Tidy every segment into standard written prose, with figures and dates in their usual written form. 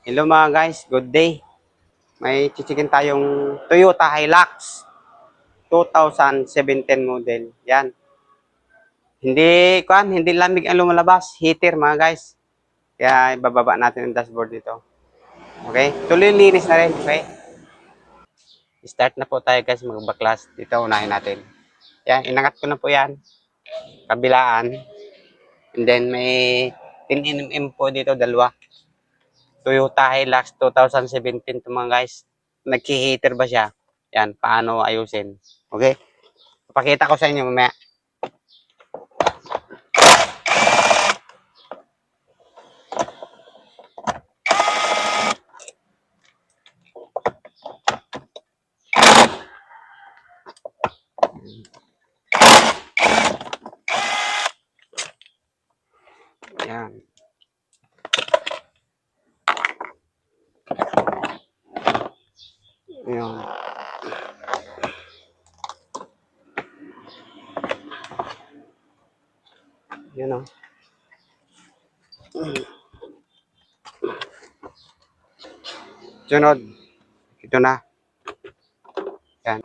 Hello mga guys, good day. May chichikin tayong Toyota Hilux 2017 model. Yan. Hindi lamig ang lumalabas, heater mga guys. Kaya ibababa natin ang dashboard dito. Okay? Tuloy linis na rin, okay? Start na po tayo guys, magbaklas. Dito unahin natin. Yan, inangat ko na po yan. Kabilaan. And then may 10mm po dito, dalawa. Toyota Hilux 2017 to mga guys. Nagki-heater ba siya? Yan, paano ayusin. Okay? Papakita ko sa inyo mamaya. Yan. Yan. Yan o. Sunod. Ito na. Yan.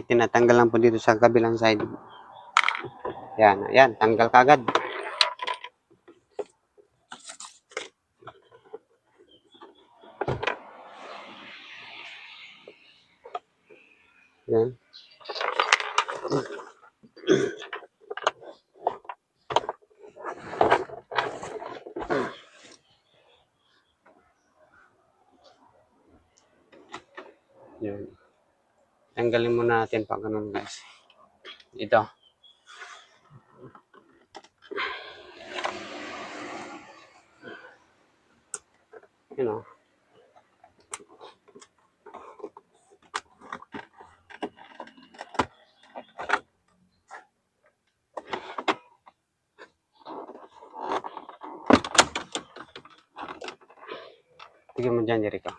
Tinatanggal lang po dito sa kabilang side. Yan. Yan. Tanggal kagad. Yan. Yan. Tanggalin muna natin pag ganun guys. Ito. Yan o. Tignan mo dyan, Jericho.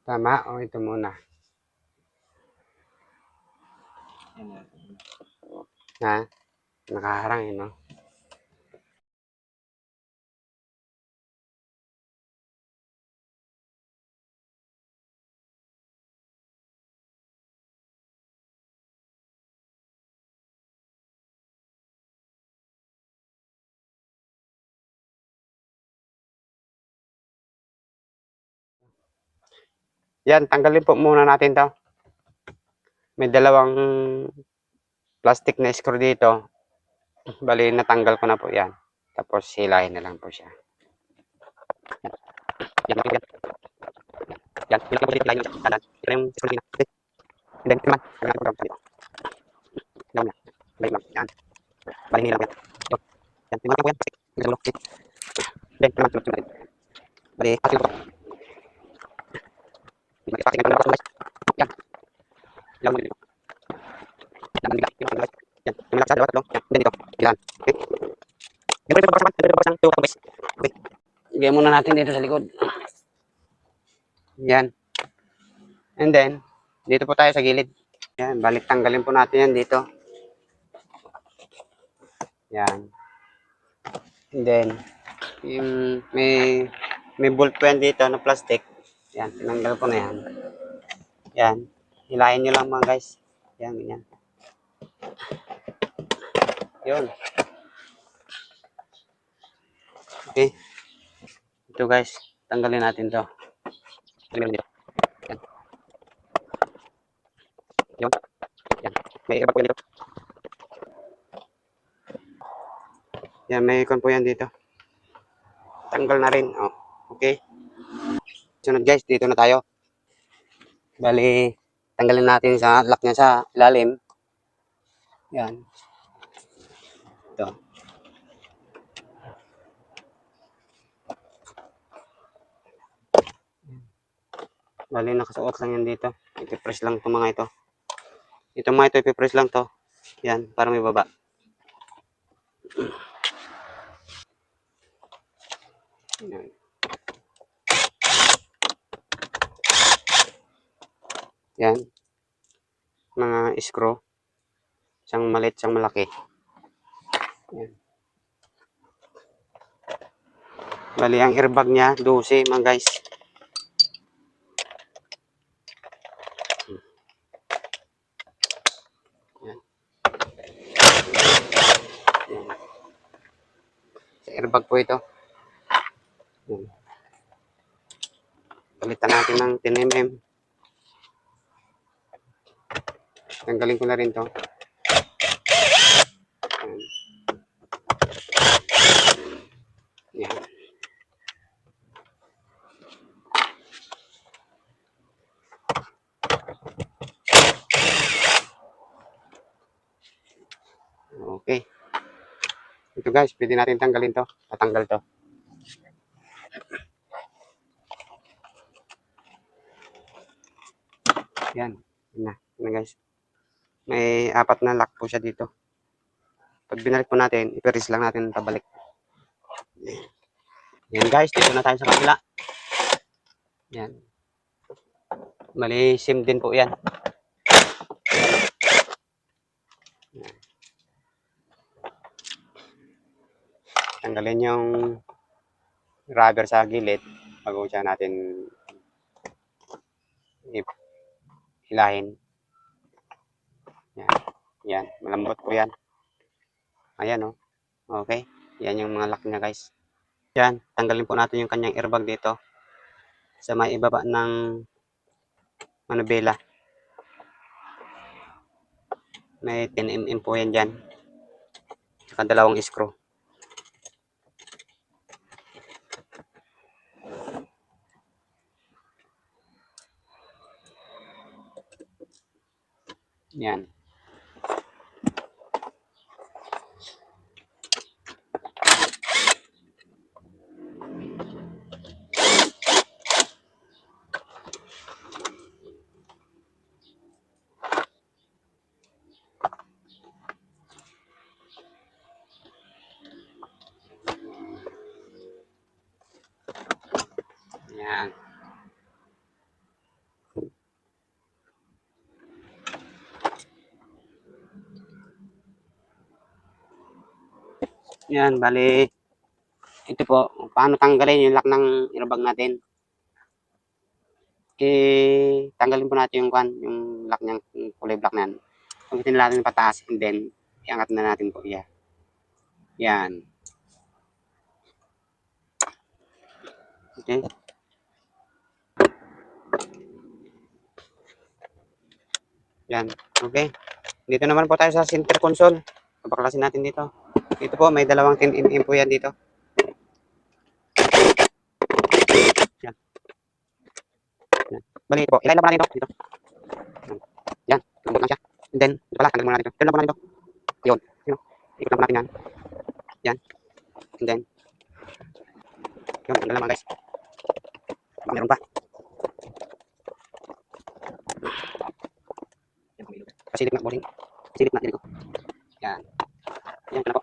Tama o ito muna? Ha? Nakaharang no? Yan, tanggalin po muna natin to. May dalawang plastic na screw dito. Bali, natanggal ko na po yan. Tapos, hilahin na lang po siya. Yan, yan, yan. Yan, yan po hilahin yung kanan. Yan yung screw dito. And then, naman, kailangan ko dito. Yan, yan. Yan. Bali, nilang yan. Yan, tingnan ko yan. Yan, then, naman. Bali, asin ko. Yan. Yan. Yan. Yan, malak sa dalawa tatlong. Yan, dito. Yan. Okay. Ganun ito pagbasang tuwa ko guys. Okay. Igay muna natin dito sa likod. Yan. And then, dito po tayo sa gilid. Yan, balik tanggalin po natin yan dito. Yan. And then, yung may bolt po yan dito na plastic. Yan, tinanggal ko na yan. Yan. Hilahin nyo lang mga guys. Yan, ganyan. Yun. Okay. Ito guys, tanggalin natin to. Tanggalin dito. Yan. Yun. Yan. May iba po yan dito. Yan, may ikon po yan dito. Tanggal na rin. Oh, okay. Sunod guys, dito na tayo. Bali, tanggalin natin sa lock niya sa ilalim. Yan. Ito. Bali, nakasuot lang yan dito. Ipipress lang itong mga ito. Itong mga ito, ipipress lang to. Yan, para may baba. Yan. Yan. Mga screw. Isang maliit, isang malaki. Yan. Bali, ang airbag niya, 12 mga guys. Yan. Yan. Sa airbag po ito. Yan. Palitan natin ng 10mm. Tanggalin ko na rin to. Yan. Yan. Okay. Ito guys, pwede natin tanggalin to. Tatanggal to. Yan. Yan na. Yan na guys. May 4 na lock po siya dito. Pag binalik po natin, ipiris lang natin pabalik. Yan guys, dito na tayo sa kabila. Yan. Mali sim din po yan. Tanggalin yung rubber sa gilid bago siya natin hilahin. Yan. Yan. Malambot po yan. Ayan o. Oh. Okay. Yan yung mga lock niya guys. Yan. Tanggalin po natin yung kanyang airbag dito. Sa may ibaba ng manubela. May 10mm po yan dyan. Saka 2 screw. Yan. Yan. Yan, bali. Ito po, paano tanggalin yung lock ng airbag natin. Tanggalin po natin yung lock niyang kulay black na yan. Pagkitin natin pataas and then iangat na natin po. Yeah. Yan. Okay. Yan. Okay. Dito naman po tayo sa center console. Pabaklasin natin dito. Dito po, may 2 10mm po yan dito. Yan. Yan. Bali ito po. Ilayin lang po natin ito. Dito. Yan. Lambot lang siya. And then, ito pala. Tanggalin muna natin ito. Tanggalin lang po natin ito. Yun. Yun. Ikot lang po natin yan. Yan. And then, yun. Tanggal lang mga guys. Meron pa. Pasilip na boring. Pasilip na. Dito. Yan. Yan na po.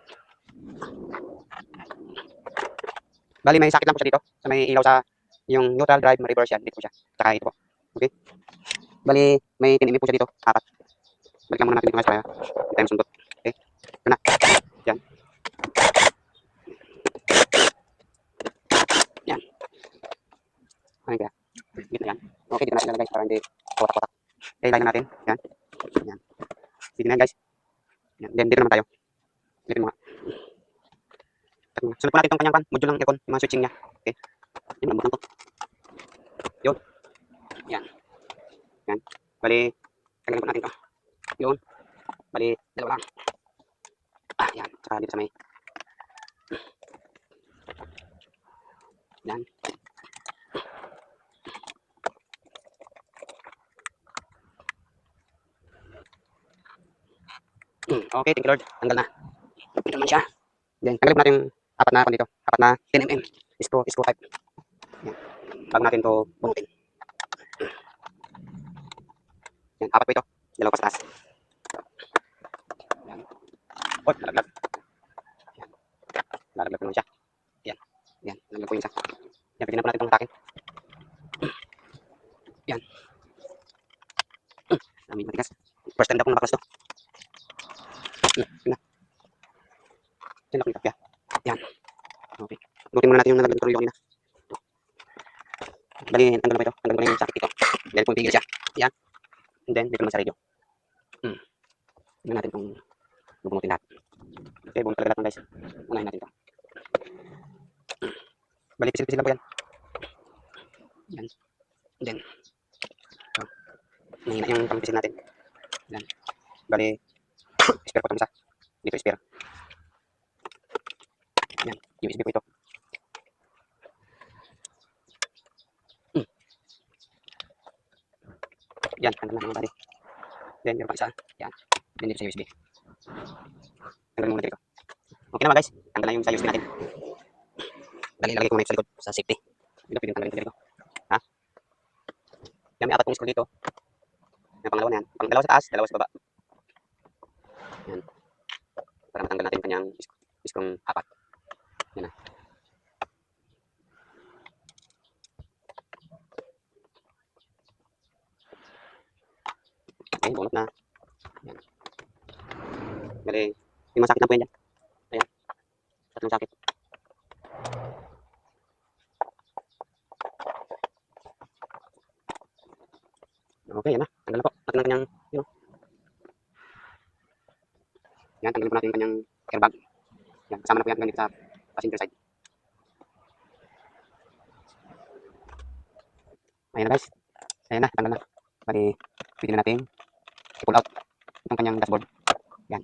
Bali may sakit lang po siya dito. Sa may ilaw sa yung neutral drive, reverse yan. Dito po siya. Saka ito po. Okay. Bali may 10mm po siya dito. 4. Balikan muna natin dito guys para hindi tayo masundot. Okay. Ito na. Yan. Yan. Ano kaya? Git na yan. Okay, dito na sila guys para hindi kotak-kotak. Okay, ilayin natin. Yan. Yan. Sige na guys. Yan. Then dito naman tayo. Dito mga. Sunod po natin itong kanyang module ng aircon, yung mga switching niya. Okay. Yan, lambot lang to. Yun. Yan. Yan. Bali, tanggalin po natin ito. Yun. Bali, 2 lang. Yan. Saka dito sa may. Yan. Okay, thank you Lord. Tanggal na. Ito naman siya. Then, tanggalin po natin yung 4 na dito. 4 na 10mm. Screw type. Yan. Bago natin ito bunutin. Yan. 4 po ito. 2 pa sa taas. Yan. Oh, nalaglag. Yan. Nalaglag naman siya. Yan. Yan. Nalaglag po yun siya. natin itong takin. Yan. Dami matigas. First time na akong nakaklas to. Yan na. Yan ako yung kapya. Yan. Okay. Lutin muna natin yung nalagyan ko rin kanina. Bali, tanggal na ba ito? Tanggal ko na yung sakit dito. Dahil kung tigil siya. Yan. And then, dito naman sa radio. Tignan natin kung bubunutin lahat. Okay, bunot talaga lahat guys. Unahin natin ito. Bali, pisil-pisil lang po yan. Yan. And then, so, mahina yung pang-pisil natin. Yan. Bali, spare pa itong isa. Dito spare. Yan, USB po ito. Yan, tanggal na mga bali. Then, meron pa isa. Yan. Then, dito sa USB. Tanggal muna dito. Okay naman guys. Tanggal na yung sa USB natin. Dali, ilagay ko muna ito sa likod sa safety. Dito, pwede tanggalin ko dito. Ha? Yan, may apat kong screw dito. Yan, pangalawa na yan. Dalawa sa taas, dalawa sa baba. Yan. Para matanggal natin kanyang screw apat. Yan na. Okay, bunot na. Yan. Bali, 5 sakit na po yan dyan. Ayan. 3 sakit. Okay, yan na. Tanggal na po. Natin ang kanyang, yun. Yan, tanggalin po natin yung kanyang airbag. Yan, kasama na po yan dito sa passenger side. Ayan na guys. Ayan na, tanggal na. Bali, pwede na natin i-pull out itong kanyang dashboard. Yan.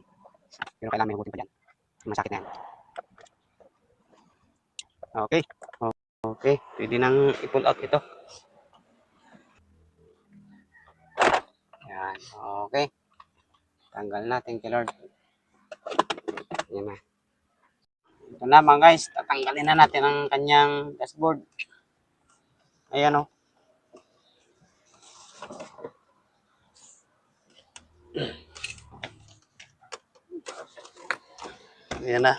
Pero kailangan may hugutin pa dyan. Masakit na yan. Okay. Okay. Pwede nang i-pull out ito. Yan. Okay. Tanggal na. Thank you Lord. Yan na. Ito na mga guys. Tatanggalin na natin ang kanyang dashboard. Ayan o. Ayan na.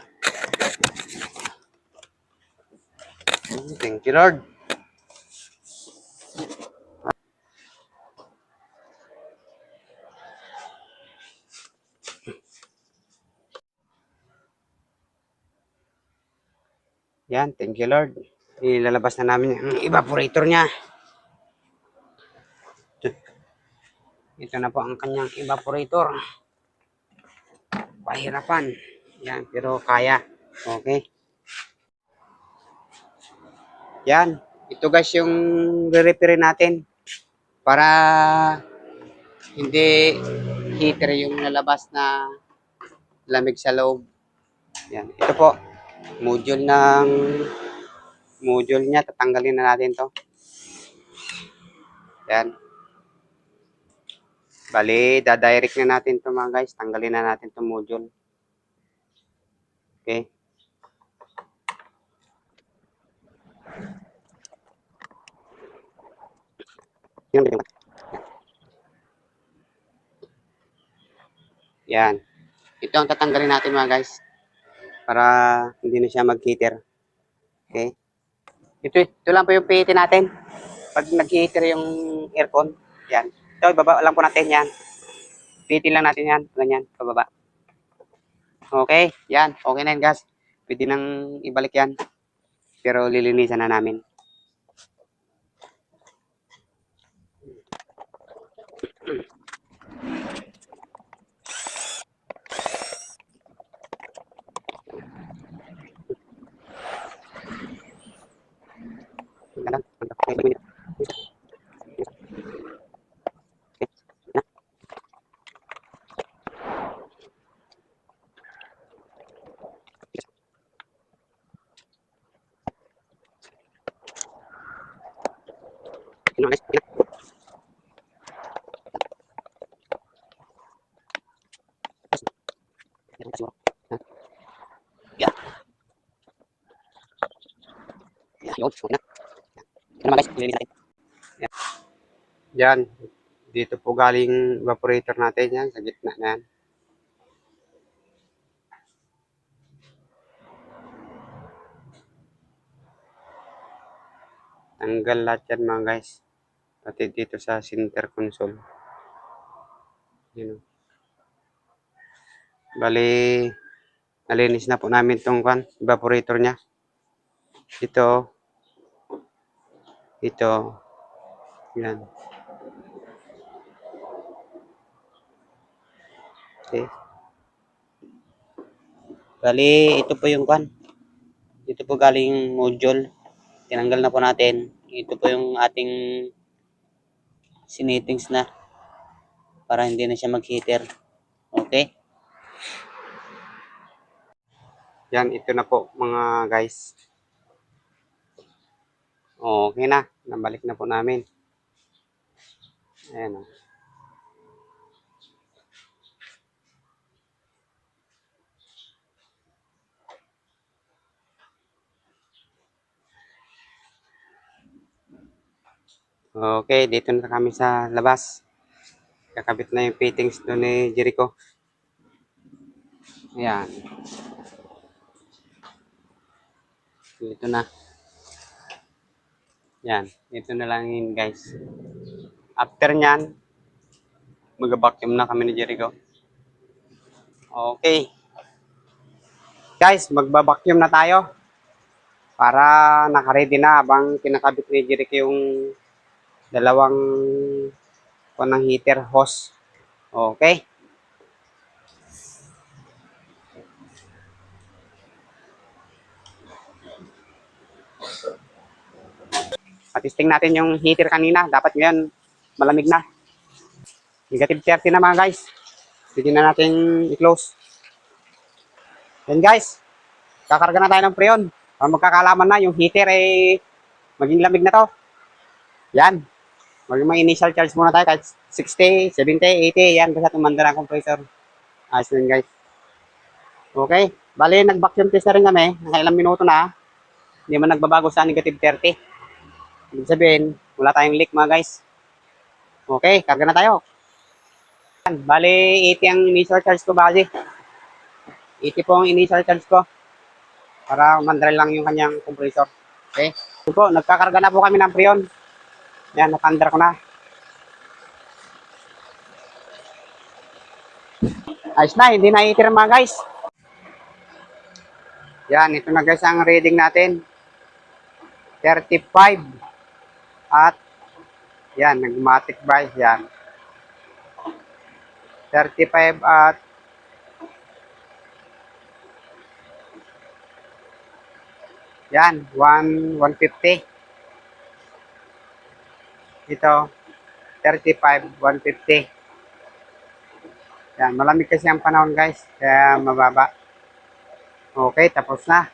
Thank you Lord. Yan, thank you Lord. Ilalabas na namin yung evaporator niya. Ito na po ang kanyang evaporator. Pahirapan. Yan, pero kaya. Okay. Yan. Ito guys yung re-repair natin. Para hindi heater yung lalabas na lamig sa loob. Yan. Ito po. Module niya. Tatanggalin na natin to. Yan. Bali, dadirect na natin to mga guys. Tanggalin na natin to module. Okay. Yan. Ito ang tatanggalin natin mga guys. Para hindi na siya mag-heater. Okay. Ito lang po yung PET natin. Pag nag-heater yung aircon. Yan. Ito, ibaba lang po natin yan. PET lang natin yan. Ganyan, pababa. Okay. Yan. Okay na yan guys. Pwede nang ibalik yan. Pero lilinisan na namin. Yan. Dito po galing evaporator natin yan. Sa gitna na yan. Tanggal lahat yan mga guys. Pati dito sa center console. Yun. Bali, nalinis na po namin itong evaporator niya. Ito. Ito. Yan. Okay. Bali, ito po yung Ito po galing module. Tinanggal na po natin. Ito po yung ating sinitings na para hindi na siya mag-heater. Okay? Yan, ito na po mga guys. Okay na. Nabalik na po namin. Ayan o. Okay, dito na kami sa labas. Kakabit na yung fittings doon ni Jericho. Ayan. Dito na. Yan. Dito na lang yun guys. After nyan, mag-vacuum na kami ni Jericho. Okay. Guys, magba-vacuum na tayo. Para naka-ready na habang kinakabit ni Jericho yung dalawang ng heater hose. Okay. Patisting natin yung heater kanina. Dapat ngayon malamig na. Negative 30 na mga guys. Pwede na natin i-close. Yan guys. Kakarga na tayo ng freon. Para magkakalaman na yung heater ay maging lamig na to. Yan. Mag-initial charge muna tayo kahit 60, 70, 80. Yan. Basta tumanda ng compressor. Ayos yun guys. Okay. Bali, nag-vacuum test na rin kami. Nakailang minuto na. Hindi man nagbabago sa negative 30. Ibig sabihin, wala tayong leak mga guys. Okay. Karga na tayo. Yan. Bali, 80 ang initial charge ko bali. 80 po ang initial charge ko. Para mandral lang yung kanyang compressor. Okay. So po, nagkakarga na po kami ng freon. Yan, nakandar ko na. Ayos na, hindi na itir mga guys. Yan, ito na guys ang reading natin. 35. At, yan, nagmatic price yan. 35 at yan, 150. Ito, 35, 150. Yan, malamig kasi ang panahon guys. Kaya mababa. Okay, tapos na.